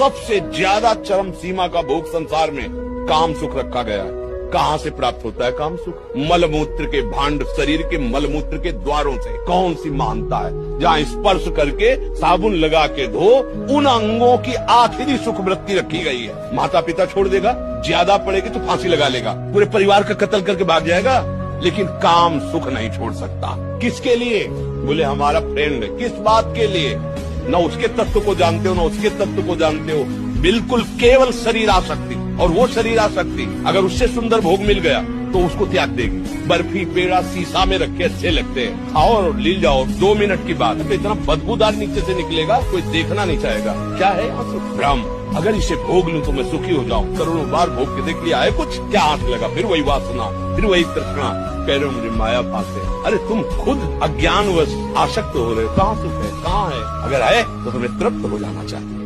सबसे ज्यादा चरम सीमा का भोग संसार में काम सुख रखा गया है। कहाँ से प्राप्त होता है काम सुख? मलमूत्र के भांड, शरीर के मलमूत्र के द्वारों से। कौन सी महानता है जहाँ स्पर्श करके साबुन लगा के धो, उन अंगों की आखिरी सुख वृत्ति रखी गई है। माता पिता छोड़ देगा, ज्यादा पड़ेगी तो फांसी लगा लेगा, पूरे परिवार का कत्ल करके भाग जाएगा, लेकिन काम सुख नहीं छोड़ सकता। किसके लिए? बोले हमारा फ्रेंड। किस बात के लिए? न उसके तत्व को जानते हो, न उसके तत्व को जानते हो, बिल्कुल केवल शरीर आसक्ति। और वो शरीर आसक्ति अगर उससे सुंदर भोग मिल गया तो उसको त्याग देगी। बर्फी पेड़ा शीशा में रखे अच्छे लगते हैं, खाओ और ली जाओ, 2 मिनट की बात है, तो इतना बदबूदार नीचे से निकलेगा, कोई देखना नहीं चाहेगा। क्या है भ्रम? अगर इसे भोग लूं तो मैं सुखी हो जाऊं। करोड़ों बार भोग के देख लिया है कुछ, क्या आंख लगा, फिर वही वासना, फिर वही तृष्णा, कह रहे हो मुझे माया फांसे। अरे तुम खुद अज्ञानवश आसक्त हो रहे हो। कहाँ सुख है, कहाँ है? अगर है तो तुम्हें तृप्त हो जाना चाहिए।